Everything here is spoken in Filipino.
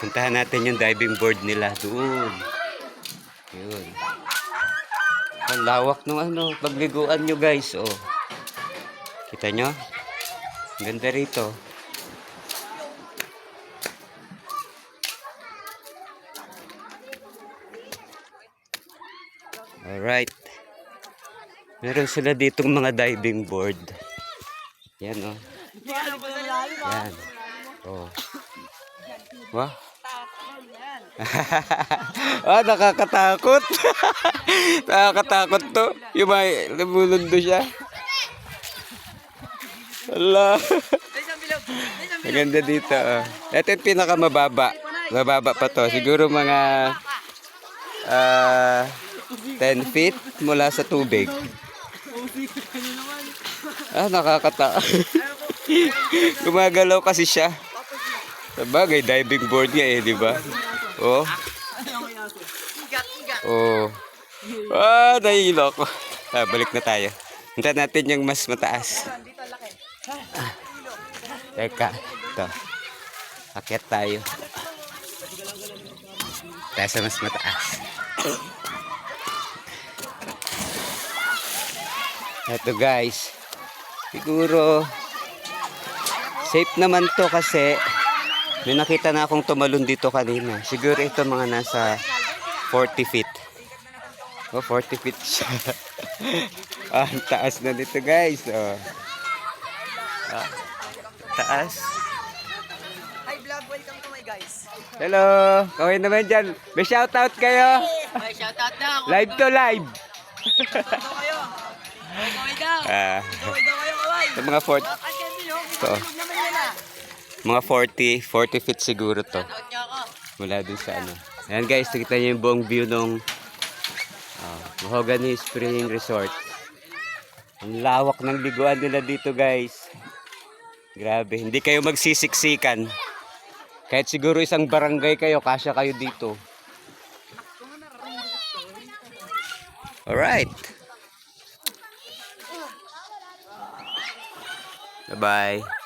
Puntahan natin yung diving board nila doon. Yun. Ang lawak ng pagliguan nyo guys. Oh. Kita nyo? Ganda rito. Alright. Meron sila ditong mga diving board. Yan oh. Yan. Oh. Wah. Nakakatakot. Nakakatakot to. Yung may lumulundo siya. Ala. Maganda dito. Oh. Ito yung pinakamababa. Mababa pa to. Siguro mga 10 feet mula sa tubig. Nakakatakot. Gumagalaw kasi siya. Sabagay, diving board nga di ba? Oh. Oh. Nahihilo ako. Balik na tayo. Hintayin natin yung mas mataas. Teka, ito. Akyat tayo. Tayo sa mas mataas. Ito guys. Siguro safe naman to kasi may nakita na akong tumalon dito kanina. Siguro ito mga nasa 40 feet. 40 feet siya. Ang taas na dito guys. Taas. Hi vlog, welcome to my guys. Hello. Kawin naman dyan. May shoutout kayo. May shoutout na. Live to live. Shoutout kayo. Kaway daw. Kaway daw kayo, kaway. Sa mga 40. Ito. Mga 40 feet siguro to. Mula dun sa ano. Ayan guys, nakita niyo yung buong view ng Mahogany Spring Resort. Ang lawak ng liguan nila dito guys. Grabe, hindi kayo magsisiksikan. Kahit siguro isang barangay kayo, kasya kayo dito. Alright. Bye-bye.